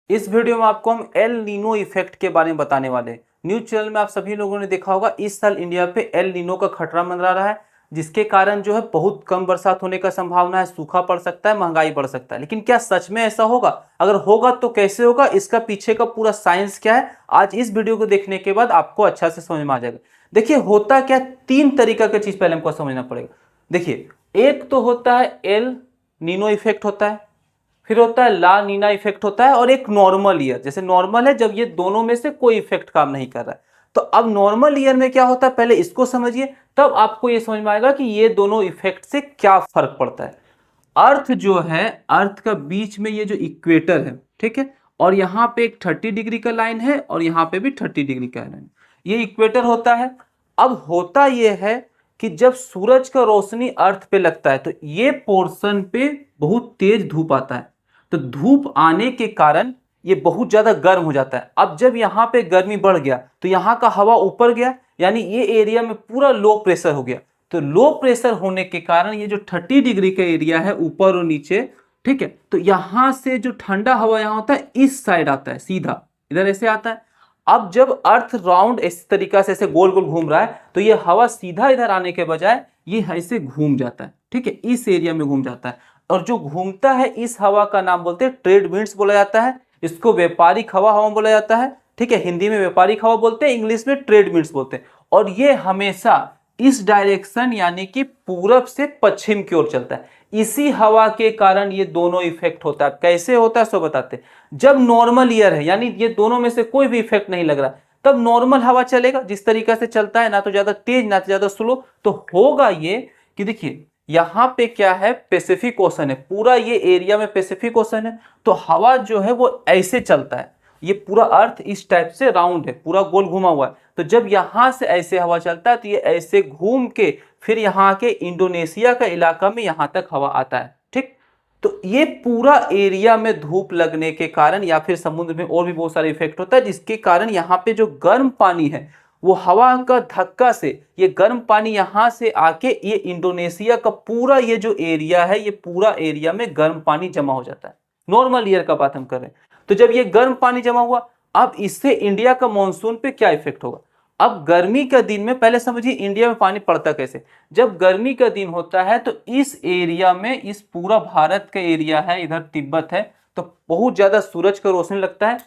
इस वीडियो में आपको हम एल नीनो इफेक्ट के बारे में बताने वाले हैं। न्यूज चैनल में आप सभी लोगों ने देखा होगा, इस साल इंडिया पे एल नीनो का खतरा मंडरा रहा है, जिसके कारण जो है बहुत कम बरसात होने का संभावना है, सूखा पड़ सकता है, महंगाई बढ़ सकता है। लेकिन क्या सच में ऐसा होगा? अगर होगा तो कैसे होगा, इसका पीछे का पूरा साइंस क्या है, आज इस वीडियो को देखने के बाद आपको अच्छा से समझ में आ जाएगा। देखिए होता क्या, तीन तरीका की चीज पहले हमको समझना पड़ेगा। देखिए, एक तो होता है एल नीनो इफेक्ट होता है, फिर होता है ला नीना इफेक्ट होता है, और एक नॉर्मल ईयर। जैसे नॉर्मल है जब ये दोनों में से कोई इफेक्ट काम नहीं कर रहा है। तो अब नॉर्मल ईयर में क्या होता है, पहले इसको समझिए, तब आपको ये समझ में आएगा कि ये दोनों इफेक्ट से क्या फर्क पड़ता है। अर्थ जो है, अर्थ का बीच में ये जो इक्वेटर है, ठीक है, और यहाँ पे एक 30 डिग्री का लाइन है और यहाँ पे भी 30 डिग्री का लाइन, ये इक्वेटर होता है। अब होता ये है कि जब सूरज का रोशनी अर्थ पे लगता है तो ये पोर्शन पे बहुत तेज धूप आता है। तो धूप आने के कारण ये बहुत ज्यादा गर्म हो जाता है। अब जब यहाँ पे गर्मी बढ़ गया तो यहाँ का हवा ऊपर गया, यानी ये एरिया में पूरा लो प्रेशर हो गया। तो लो प्रेशर होने के कारण ये जो 30 डिग्री का एरिया है ऊपर और नीचे, ठीक है, तो यहां से जो ठंडा हवा यहाँ होता है इस साइड आता है, सीधा इधर ऐसे आता है। अब जब अर्थ राउंड इस तरीका से ऐसे गोल गोल घूम रहा है तो ये हवा सीधा इधर आने के बजाय ये ऐसे घूम जाता है, ठीक है, इस एरिया में घूम जाता है। और जो घूमता है इस हवा का नाम बोलते हैं ट्रेड विंड्स बोला जाता है। इसको व्यापारिक हवा बोला जाता है, ठीक है, हिंदी में व्यापारिक हवा बोलते हैं, इंग्लिश में ट्रेड विंड्स बोलते हैं। और ये हमेशा इस डायरेक्शन यानी कि पूरब से पश्चिम की ओर चलता है। इसी हवा के कारण ये दोनों इफेक्ट होता है। कैसे होता है सो बताते हैं। जब नॉर्मल ईयर है, यानी ये दोनों में से कोई भी इफेक्ट नहीं लग रहा, तब नॉर्मल हवा चलेगा जिस तरीका से चलता है, ना तो ज्यादा तेज ना तो ज्यादा स्लो। तो होगा ये कि देखिए यहां पे क्या है, पैसिफिक ओशन है, पूरा ये एरिया में पैसिफिक ओशन है। तो हवा जो है वो ऐसे चलता है, ये पूरा अर्थ इस टाइप से राउंड है, पूरा गोल घुमा हुआ है। तो जब यहां से ऐसे हवा चलता है तो ये ऐसे घूम के फिर यहाँ के इंडोनेशिया का इलाका में यहां तक हवा आता है, ठीक। तो ये पूरा एरिया में धूप लगने के कारण या फिर समुद्र में और भी बहुत सारे इफेक्ट होता है, जिसके कारण यहाँ पे जो गर्म पानी है वो हवा का धक्का से ये गर्म पानी यहां से आके ये इंडोनेशिया का पूरा ये जो एरिया है, ये पूरा एरिया में गर्म पानी जमा हो जाता है। नॉर्मल ईयर का बात हम कर रहे हैं। तो जब ये गर्म पानी जमा हुआ, अब इससे इंडिया का मॉनसून पे क्या इफेक्ट होगा। अब गर्मी का दिन में पहले समझिए इंडिया में पानी पड़ता कैसे। जब गर्मी का दिन होता है तो इस एरिया में, इस पूरा भारत का एरिया है, इधर तिब्बत है, तो बहुत ज्यादा सूरज का रोशनी लगता है,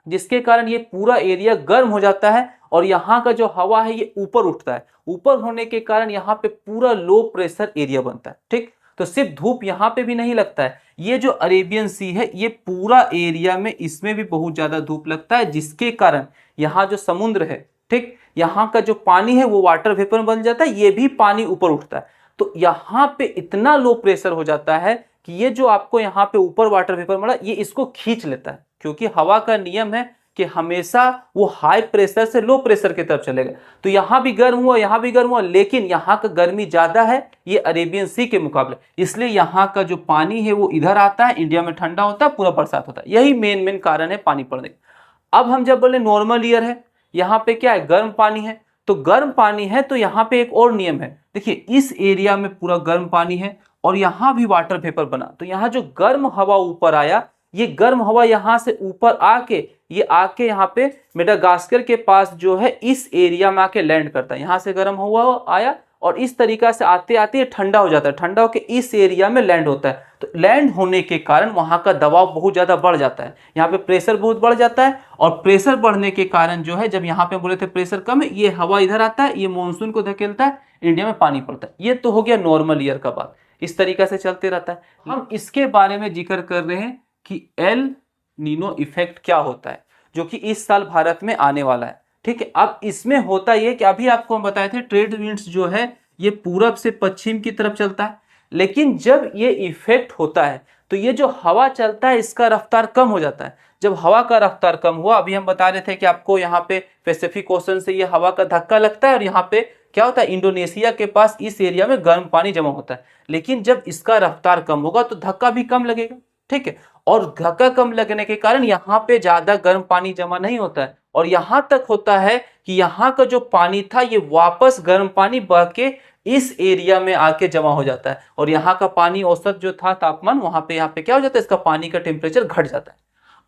जिसके कारण ये पूरा एरिया गर्म हो जाता है और यहाँ का जो हवा है ये ऊपर उठता है। ऊपर होने के कारण यहाँ पे पूरा लो प्रेशर एरिया बनता है, ठीक। तो सिर्फ धूप यहाँ पे भी नहीं लगता है, ये जो अरेबियन सी है ये पूरा एरिया में, इसमें भी बहुत ज्यादा धूप लगता है, जिसके कारण यहाँ जो समुद्र है, ठीक, यहाँ का जो पानी है वो वाटर वेपर बन जाता है, ये भी पानी ऊपर उठता है। तो यहाँ पे इतना लो प्रेशर हो जाता है कि ये जो आपको यहाँ पे ऊपर वाटर वेपर मिला ये इसको खींच लेता है, क्योंकि हवा का नियम है कि हमेशा वो हाई प्रेशर से लो प्रेशर की तरफ चलेगा। तो यहां भी गर्म हुआ, यहां भी गर्म हुआ, लेकिन यहां का गर्मी ज्यादा है ये अरेबियन सी के मुकाबले, इसलिए यहां का जो पानी है वो इधर आता है, इंडिया में ठंडा होता है, पूरा बरसात होता है। यही मेन कारण है पानी पड़ने का। अब हम जब बोले नॉर्मल ईयर है, यहाँ पे क्या है, गर्म पानी है। तो गर्म पानी है तो यहाँ पे एक और नियम है। देखिए इस एरिया में पूरा गर्म पानी है और यहाँ भी वाटर वेपर बना, तो यहाँ जो गर्म हवा ऊपर आया, ये गर्म हवा यहाँ से ऊपर आके ये आके यहाँ पे मेडागास्कर के पास जो है इस एरिया में आके लैंड करता है। यहाँ से गर्म हुआ आया और इस तरीका से आते आते ये ठंडा हो जाता है, ठंडा होकर इस एरिया में लैंड होता है। तो लैंड होने के कारण वहाँ का दबाव बहुत ज़्यादा बढ़ जाता है, यहाँ पे प्रेशर बहुत बढ़ जाता है। और प्रेशर बढ़ने के कारण जो है, जब यहाँ पे बोले थे प्रेशर कम है, ये हवा इधर आता है, ये मानसून को धकेलता है, इंडिया में पानी पड़ता है। ये तो हो गया नॉर्मल ईयर का बात, इस तरीका से चलते रहता है। हम इसके बारे में जिक्र कर रहे हैं कि एल नीनो इफेक्ट क्या होता है, जो कि इस साल भारत में आने वाला है, ठीक है। अब इसमें होता ये कि अभी आपको हम बताए थे ट्रेड विंड्स जो है ये पूरब से पश्चिम की तरफ चलता है, लेकिन जब ये इफेक्ट होता है तो ये जो हवा चलता है इसका रफ्तार कम हो जाता है। जब हवा का रफ्तार कम हुआ, अभी हम बता रहे थे कि आपको यहाँ पे पैसिफिक ओशन से ये हवा का धक्का लगता है और यहाँ पे क्या होता है, इंडोनेशिया के पास इस एरिया में गर्म पानी जमा होता है। लेकिन जब इसका रफ्तार कम होगा तो धक्का भी कम लगेगा, ठीक है, और धक्का कम लगने के कारण यहाँ पे ज्यादा गर्म पानी जमा नहीं होता है। और यहां तक होता है कि यहाँ का जो पानी था ये वापस गर्म पानी बह के इस एरिया में आके जमा हो जाता है, और यहाँ का पानी औसत जो था तापमान, वहां पे यहाँ पे क्या हो जाता है, इसका पानी का टेम्परेचर घट जाता है।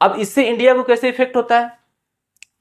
अब इससे इंडिया को कैसे इफेक्ट होता है?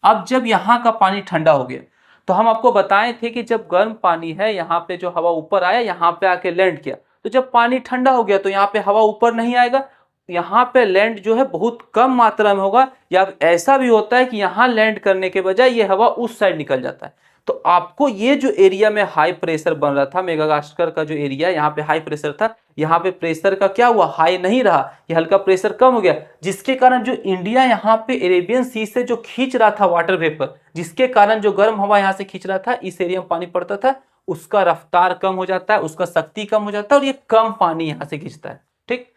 अब जब यहाँ का पानी ठंडा हो गया, तो हम आपको बताए थे कि जब गर्म पानी है, यहाँ पे जो हवा ऊपर आया, यहाँ पे आके लैंड किया, तो जब पानी ठंडा हो गया तो यहाँ पे हवा ऊपर नहीं आएगा, यहाँ पे लैंड जो है बहुत कम मात्रा में होगा, या ऐसा भी होता है कि यहाँ लैंड करने के बजाय ये हवा उस साइड निकल जाता है। तो आपको ये जो एरिया में हाई प्रेशर बन रहा था, मेगागास्कर का जो एरिया यहाँ पे हाई प्रेशर था, यहाँ पे प्रेशर का क्या हुआ, हाई नहीं रहा, ये हल्का प्रेशर कम हो गया, जिसके कारण जो इंडिया यहाँ पे अरेबियन सी से जो खींच रहा था वाटर वेपर, जिसके कारण जो गर्म हवा यहाँ से खींच रहा था, इस एरिया में पानी पड़ता था, उसका रफ्तार कम हो जाता है, उसका शक्ति कम हो जाता है, और ये कम पानी यहाँ से खींचता है। ठीक,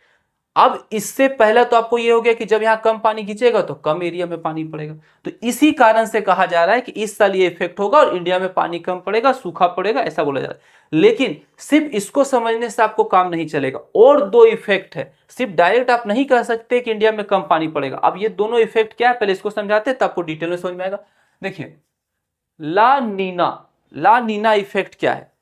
अब इससे पहले तो आपको ये हो गया कि जब यहाँ कम पानी खींचेगा तो कम एरिया में पानी पड़ेगा, तो इसी कारण से कहा जा रहा है कि इस साल ये इफेक्ट होगा और इंडिया में पानी कम पड़ेगा, सूखा पड़ेगा, ऐसा बोला जा रहा है। लेकिन सिर्फ इसको समझने से आपको काम नहीं चलेगा, और दो इफेक्ट है, सिर्फ डायरेक्ट आप नहीं कह सकते कि इंडिया में कम पानी पड़ेगा। अब ये दोनों इफेक्ट क्या है, पहले इसको समझाते हैं, तब आपको डिटेल में समझ में आएगा। देखिए, ला नीना इफेक्ट क्या है,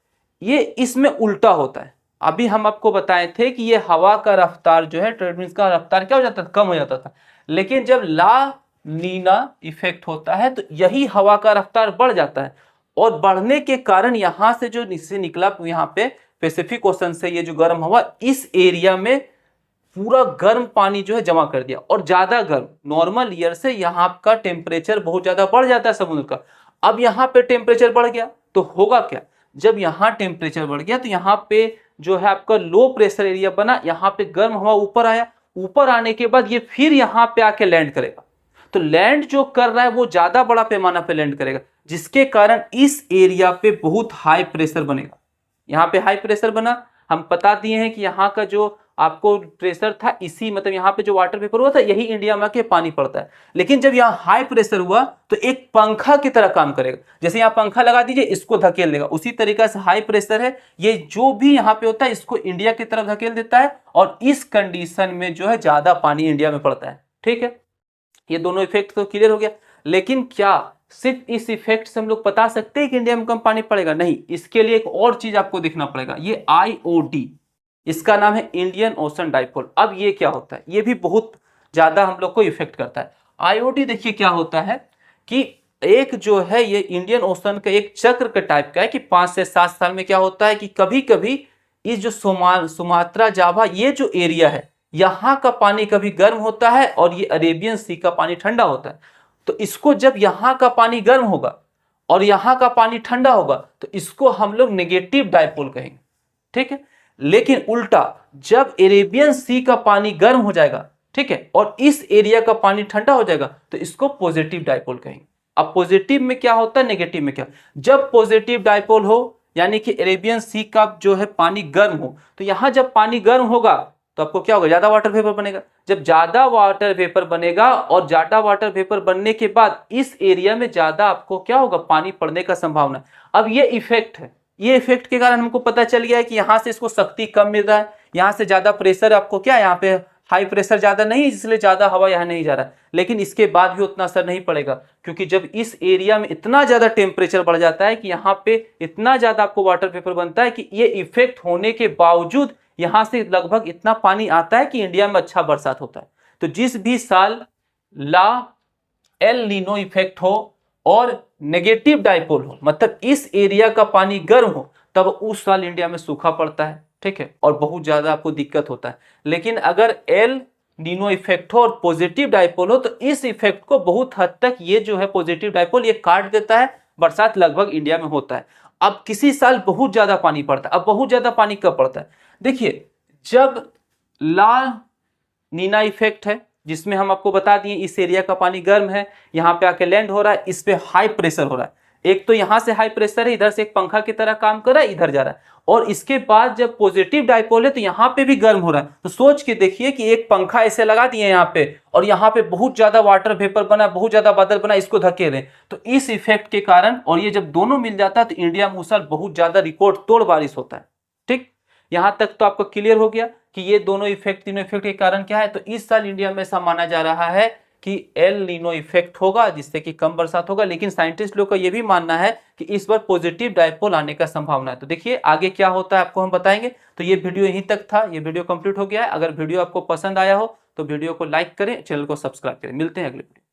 ये इसमें उल्टा होता है। अभी हम आपको बताए थे कि ये हवा का रफ्तार जो है, ट्रेडविंड्स का रफ्तार क्या हो जाता था, कम हो जाता था, लेकिन जब ला नीना इफेक्ट होता है तो यही हवा का रफ्तार बढ़ जाता है, और बढ़ने के कारण यहां से जो नीचे निकला, यहाँ पे पैसिफिक ओशन से ये जो गर्म हवा इस एरिया में पूरा गर्म पानी जो है जमा कर दिया, और ज्यादा गर्म नॉर्मल ईयर से यहाँ का टेम्परेचर बहुत ज्यादा बढ़ जाता है समुद्र का। अब यहाँ पे टेम्परेचर बढ़ गया तो होगा क्या, जब यहाँ टेम्परेचर बढ़ गया तो यहाँ पे जो है आपका लो प्रेशर एरिया बना, यहाँ पे गर्म हवा ऊपर आया, ऊपर आने के बाद ये फिर यहाँ पे आके लैंड करेगा, तो लैंड जो कर रहा है वो ज्यादा बड़ा पैमाना पे लैंड करेगा, जिसके कारण इस एरिया पे बहुत हाई प्रेशर बनेगा। यहाँ पे हाई प्रेशर बना, हम बता दिए हैं कि यहाँ का जो आपको प्रेशर था, इसी मतलब यहाँ पे जो वाटर वेपर हुआ था, यही इंडिया में आके पानी पड़ता है। लेकिन जब यहाँ हाई प्रेशर हुआ तो एक पंखा की तरह काम करेगा, जैसे यहाँ पंखा लगा दीजिए, इसको धकेल देगा, उसी तरीका से हाई प्रेशर है, ये जो भी यहाँ पे होता है इसको इंडिया की तरफ धकेल देता है, और इस कंडीशन में जो है ज्यादा पानी इंडिया में पड़ता है। ठीक है, ये दोनों इफेक्ट तो क्लियर हो गया। लेकिन क्या सिर्फ इस इफेक्ट से हम लोग बता सकते हैं कि इंडिया में कम पानी पड़ेगा? नहीं, इसके लिए एक और चीज आपको देखना पड़ेगा, ये IOD, इसका नाम है इंडियन ओशन डाइपोल। अब ये क्या होता है, ये भी बहुत ज्यादा हम लोग को इफेक्ट करता है। IOD देखिए क्या होता है कि एक जो है ये इंडियन ओशन का एक चक्र का टाइप का है, कि 5 से 7 साल में क्या होता है कि कभी कभी इस जो सुमात्रा जावा ये जो एरिया है, यहाँ का पानी कभी गर्म होता है और ये अरेबियन सी का पानी ठंडा होता है। तो इसको जब यहाँ का पानी गर्म होगा और यहाँ का पानी ठंडा होगा तो इसको हम लोग नेगेटिव डाइपोल कहेंगे। ठीक है, लेकिन उल्टा जब अरेबियन सी का पानी गर्म हो जाएगा, ठीक है, और इस एरिया का पानी ठंडा हो जाएगा तो इसको पॉजिटिव डाइपोल कहेंगे। अब पॉजिटिव में क्या होता है, नेगेटिव में क्या, जब पॉजिटिव डाइपोल हो यानी कि अरेबियन सी का जो है पानी गर्म हो, तो यहां जब पानी गर्म होगा तो आपको क्या होगा, ज्यादा वाटर वेपर बनेगा। जब ज्यादा वाटर वेपर बनेगा और ज्यादा वाटर वेपर बनने के बाद इस एरिया में ज्यादा आपको क्या होगा, पानी पड़ने का संभावना। अब ये इफेक्ट है, ये इफेक्ट के कारण हमको पता चल गया है कि यहाँ से इसको शक्ति कम मिल रहा है, यहाँ से ज्यादा प्रेशर आपको क्या, यहाँ पे हाई प्रेशर ज्यादा नहीं, इसलिए ज्यादा हवा यहाँ नहीं जा रहा है। लेकिन इसके बाद भी उतना असर नहीं पड़ेगा, क्योंकि जब इस एरिया में इतना ज्यादा टेम्परेचर बढ़ जाता है कि यहाँ पे इतना ज्यादा आपको वाटर वेपर बनता है कि ये इफेक्ट होने के बावजूद यहाँ से लगभग इतना पानी आता है कि इंडिया में अच्छा बरसात होता है। तो जिस भी साल ला एल नीनो इफेक्ट हो और नेगेटिव डाइपोल हो, मतलब इस एरिया का पानी गर्म हो, तब उस साल इंडिया में सूखा पड़ता है। ठीक है, और बहुत ज्यादा आपको दिक्कत होता है। लेकिन अगर एल नीनो इफेक्ट हो और पॉजिटिव डाइपोल हो तो इस इफेक्ट को बहुत हद तक ये जो है पॉजिटिव डाइपोल ये काट देता है, बरसात लगभग इंडिया में होता है। अब किसी साल बहुत ज्यादा पानी पड़ता है। अब बहुत ज्यादा पानी कब पड़ता है, देखिए जब ला नीना इफेक्ट है, जिसमें हम आपको बता दिए इस एरिया का पानी गर्म है, यहाँ पे आके लैंड हो रहा है, इस पे हाई प्रेशर हो रहा है, एक तो यहाँ से हाई प्रेशर है, इधर से एक पंखा की तरह काम कर रहा है, इधर जा रहा है, और इसके बाद जब पॉजिटिव डाइपोल है तो यहाँ पे भी गर्म हो रहा है। तो सोच के देखिए कि एक पंखा ऐसे लगा दिए यहाँ पे और यहाँ पे बहुत ज्यादा वाटर वेपर बना, बहुत ज्यादा बादल बना, इसको धकेले, तो इस इफेक्ट के कारण और ये जब दोनों मिल जाता है तो इंडिया में उस साल बहुत ज्यादा रिकॉर्ड तोड़ बारिश होता है। ठीक, यहां तक तो आपको क्लियर हो गया कि ये दोनों इफेक्ट, तीनों इफेक्ट के कारण क्या है। तो इस साल इंडिया में ऐसा माना जा रहा है कि एल नीनो इफेक्ट होगा, जिससे कि कम बरसात होगा। लेकिन साइंटिस्ट लोग का ये भी मानना है कि इस बार पॉजिटिव डाइपोल आने का संभावना है। तो देखिए आगे क्या होता है आपको हम बताएंगे। तो ये वीडियो यहीं तक था, ये वीडियो कंप्लीट हो गया है। अगर वीडियो आपको पसंद आया हो तो वीडियो को लाइक करें, चैनल को सब्सक्राइब करें। मिलते हैं अगले वीडियो।